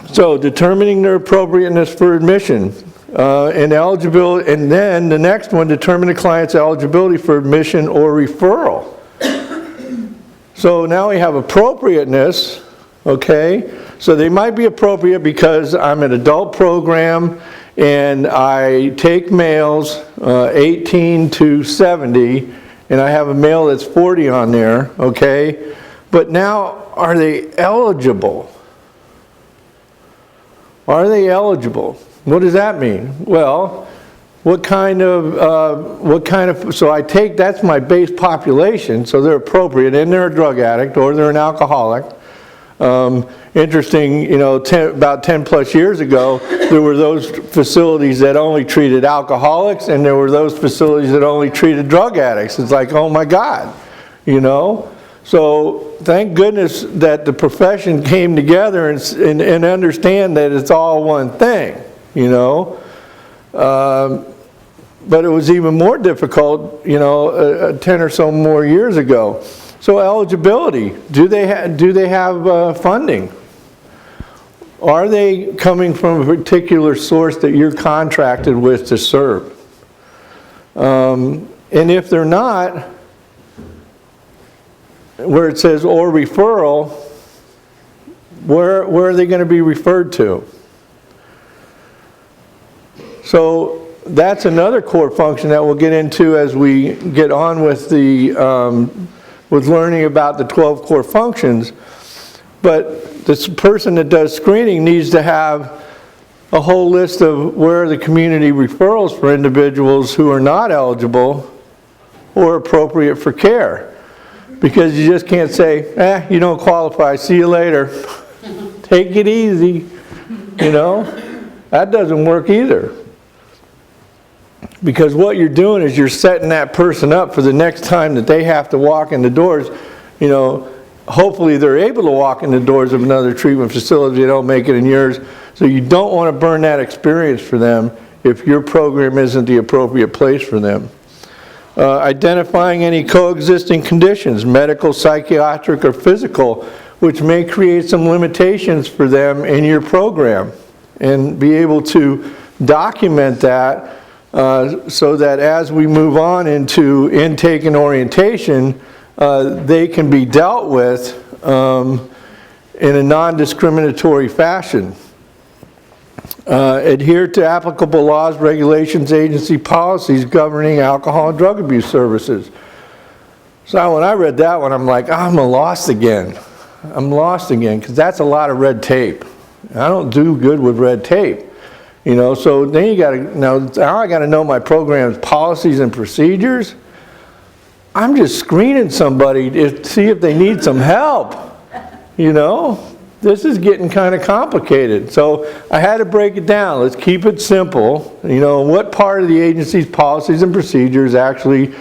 So determining their appropriateness for admission and eligibility, and then the next one, determine the client's eligibility for admission or referral. So now we have appropriateness, okay? So they might be appropriate because I'm an adult program and I take males 18 to 70, and I have a male that's 40 on there, okay? But now, are they eligible? Are they eligible? What does that mean? Well, what kind of, so I take, that's my base population, so they're appropriate, and they're a drug addict or they're an alcoholic. Interesting, you know, about 10 plus years ago, there were those facilities that only treated alcoholics, and there were those facilities that only treated drug addicts. It's like, oh my God, you know? So thank goodness that the profession came together and understand that it's all one thing, you know? But it was even more difficult, you know, 10 or so more years ago. So eligibility, do they have funding? Are they coming from a particular source that you're contracted with to serve? And if they're not, where it says or referral, where are they going to be referred to? So that's another core function that we'll get into as we get on with the with learning about the 12 core functions. But this person that does screening needs to have a whole list of where are the community referrals for individuals who are not eligible or appropriate for care. Because you just can't say, you don't qualify, see you later. Take it easy, you know? That doesn't work either. Because what you're doing is you're setting that person up for the next time that they have to walk in the doors. You know, hopefully they're able to walk in the doors of another treatment facility if they don't make it in yours. So you don't want to burn that experience for them if your program isn't the appropriate place for them. Identifying any coexisting conditions, medical, psychiatric, or physical, which may create some limitations for them in your program, and be able to document that so that as we move on into intake and orientation, they can be dealt with in a non-discriminatory fashion. Adhere to applicable laws, regulations, agency policies governing alcohol and drug abuse services. So when I read that one, I'm like, I'm lost again. I'm lost again, because that's a lot of red tape. I don't do good with red tape. You know, so then you got to, now I got to know my program's policies and procedures. I'm just screening somebody to see if they need some help, you know. This is getting kind of complicated. So I had to break it down. Let's keep it simple. You know, what part of the agency's policies and procedures actually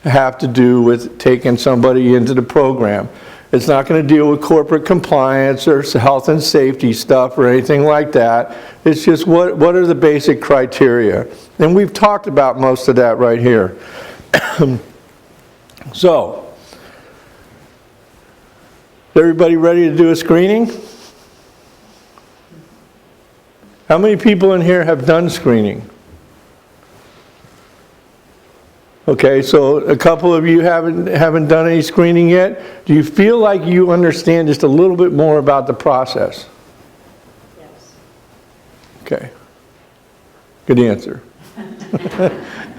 have to do with taking somebody into the program. It's not going to deal with corporate compliance or health and safety stuff or anything like that. It's just what are the basic criteria. And we've talked about most of that right here. So, is everybody ready to do a screening? How many people in here have done screening? Okay, so a couple of you haven't done any screening yet. Do you feel like you understand just a little bit more about the process? Yes. Okay. Good answer.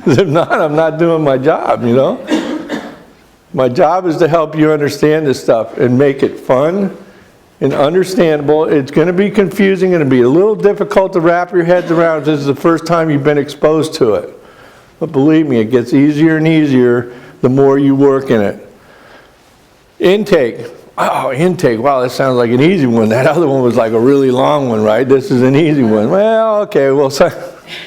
If not, I'm not doing my job, you know? My job is to help you understand this stuff and make it fun and understandable. It's going to be confusing, going to be a little difficult to wrap your heads around. This is the first time you've been exposed to it. But believe me, it gets easier and easier the more you work in it. Intake. Oh, intake. Wow, that sounds like an easy one. That other one was like a really long one, right? This is an easy one. Well, okay, well,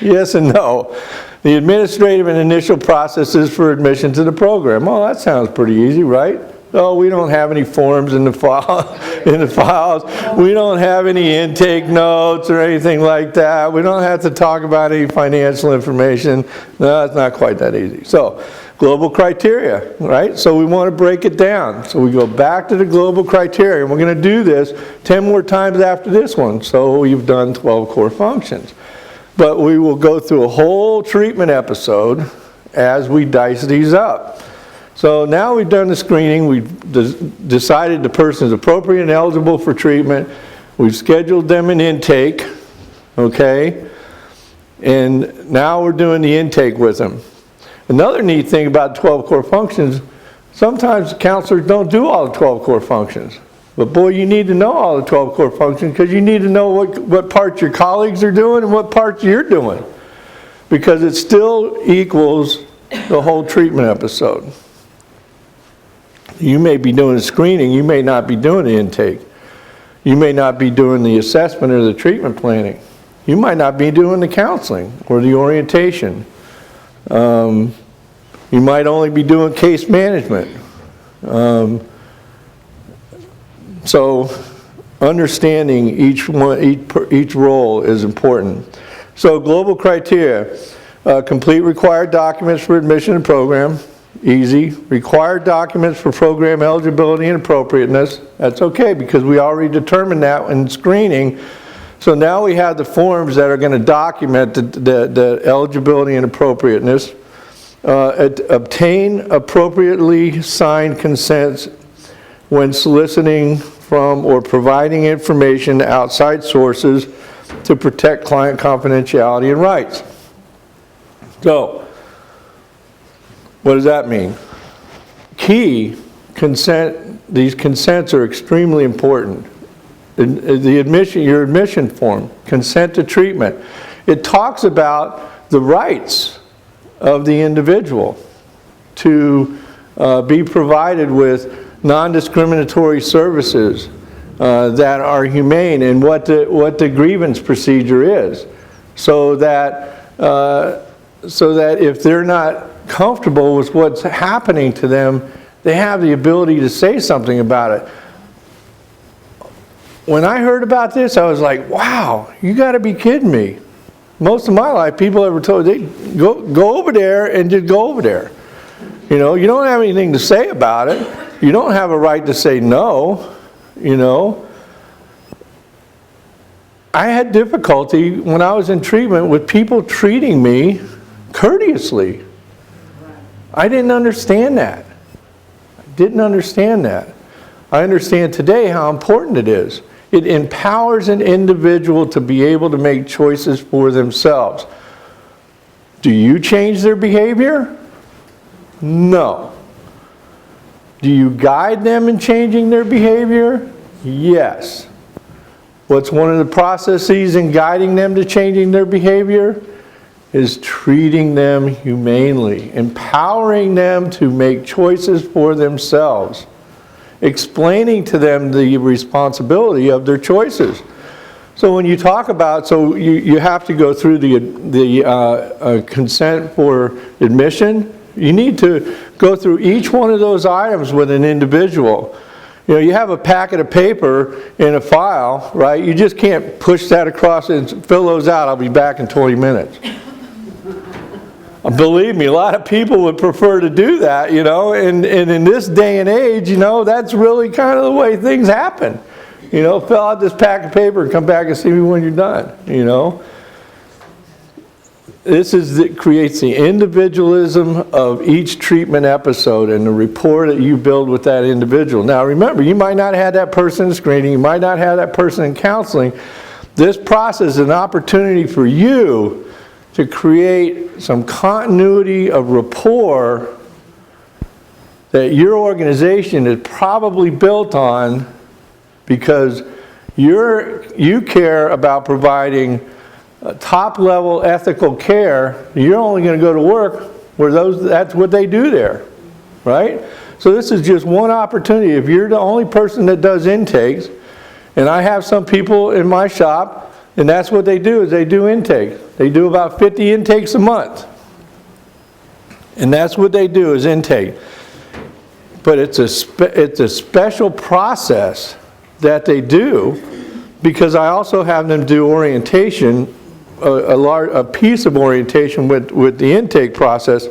yes and no. The administrative and initial processes for admission to the program. Well, that sounds pretty easy, right? Oh, we don't have any forms in the files. We don't have any intake notes or anything like that. We don't have to talk about any financial information. No, it's not quite that easy. So, Global criteria, right? So we want to break it down. So we go back to the global criteria, and we're going to do this 10 more times after this one. So you've done 12 core functions. But we will go through a whole treatment episode as we dice these up. So now we've done the screening, we've decided the person is appropriate and eligible for treatment, we've scheduled them an intake, okay? And now we're doing the intake with them. Another neat thing about 12 core functions, sometimes counselors don't do all the 12 core functions. But boy, you need to know all the 12 core functions because you need to know what parts your colleagues are doing and what parts you're doing. Because it still equals the whole treatment episode. You may be doing the screening, you may not be doing the intake. You may not be doing the assessment or the treatment planning. You might not be doing the counseling or the orientation. You might only be doing case management. So understanding each role is important. So global criteria, complete required documents for admission to program, easy. Required documents for program eligibility and appropriateness, that's okay because we already determined that in screening. So now we have the forms that are going to document the eligibility and appropriateness. Obtain appropriately signed consents when soliciting from or providing information to outside sources to protect client confidentiality and rights. So, what does that mean? Key consent, these consents are extremely important. Your admission form, consent to treatment, it talks about the rights of the individual to be provided with non-discriminatory services that are humane and what the grievance procedure is, so that if they're not comfortable with what's happening to them, they have the ability to say something about it. When I heard about this, I was like, wow, you got to be kidding me. Most of my life, people ever told me, go over there and just go over there. You know, you don't have anything to say about it. You don't have a right to say no, you know. I had difficulty when I was in treatment with people treating me courteously. I didn't understand that. I understand today how important it is. It empowers an individual to be able to make choices for themselves. Do you change their behavior? No. Do you guide them in changing their behavior? Yes. What's one of the processes in guiding them to changing their behavior? Is treating them humanely, empowering them to make choices for themselves, explaining to them the responsibility of their choices. So when you talk about, so you have to go through the consent for admission. You need to go through each one of those items with an individual. You know, you have a packet of paper in a file, right? You just can't push that across and fill those out. I'll be back in 20 minutes. Believe me, a lot of people would prefer to do that, you know, and in this day and age, you know, that's really kind of the way things happen. You know, fill out this pack of paper and come back and see me when you're done, you know. It creates the individualism of each treatment episode and the rapport that you build with that individual. Now remember, you might not have that person in screening, you might not have that person in counseling. This process is an opportunity for you to create some continuity of rapport that your organization is probably built on because you care about providing top-level ethical care. You're only going to go to work where that's what they do there, right? So this is just one opportunity. If you're the only person that does intakes, and I have some people in my shop, and that's what they do, is they do intake. They do about 50 intakes a month. And that's what they do, is intake. But it's a special process that they do, because I also have them do orientation, a piece of orientation with the intake process.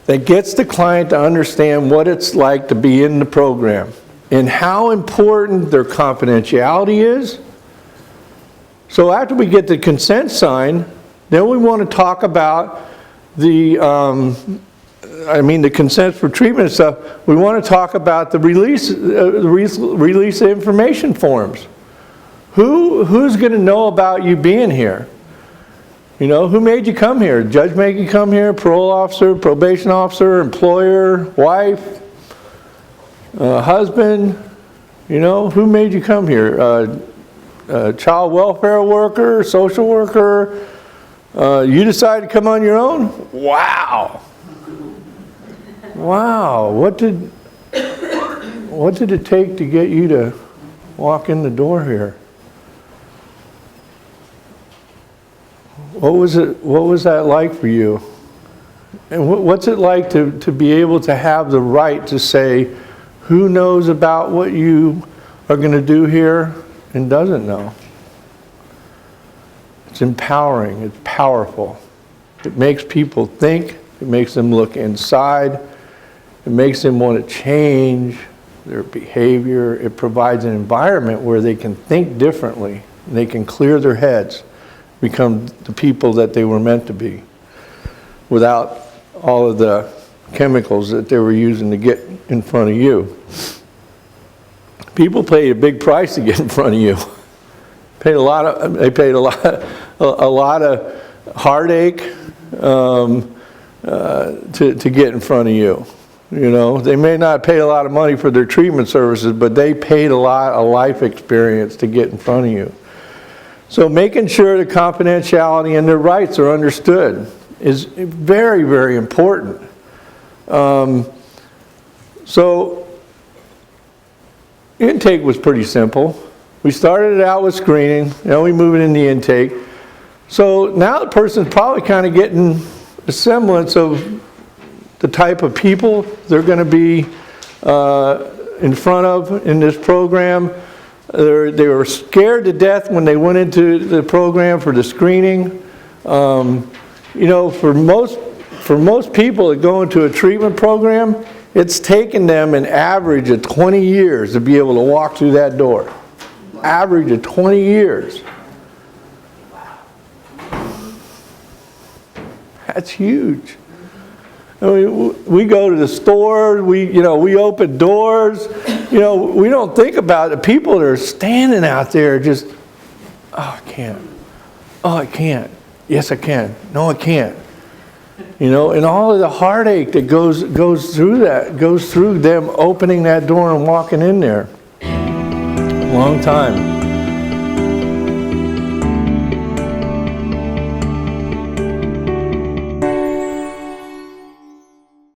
that gets the client to understand what it's like to be in the program and how important their confidentiality is. So after we get the consent signed, then we want to talk about the consent for treatment and stuff. We want to talk about the release of information forms. Who's going to know about you being here? You know, who made you come here? Judge made you come here? Parole officer, probation officer, employer, wife, husband? You know, who made you come here? Child welfare worker, social worker? You decided to come on your own? Wow. Wow. What did it take to get you to walk in the door here? What was that like for you? And what's it like to be able to have the right to say who knows about what you are going to do here and doesn't know? It's empowering, it's powerful. It makes people think, it makes them look inside, it makes them want to change their behavior. It provides an environment where they can think differently, and they can clear their heads, become the people that they were meant to be, without all of the chemicals that they were using to get in front of you. People paid a big price to get in front of you. They paid a lot of heartache to get in front of you. You know, they may not pay a lot of money for their treatment services, but they paid a lot of life experience to get in front of you. So making sure the confidentiality and their rights are understood is very, very important. So intake was pretty simple. We started it out with screening, now we move it into the intake. So now the person's probably kind of getting a semblance of the type of people they're going to be in front of in this program. They were scared to death when they went into the program for the screening. You know, for most people that go into a treatment program, it's taken them an average of 20 years to be able to walk through that door. Average of 20 years. That's huge. I mean, we go to the store, we open doors, we don't think about the people that are standing out there just, oh, I can't. Oh, I can't. Yes, I can. No, I can't. And all of the heartache that goes through them opening that door and walking in there. Long time.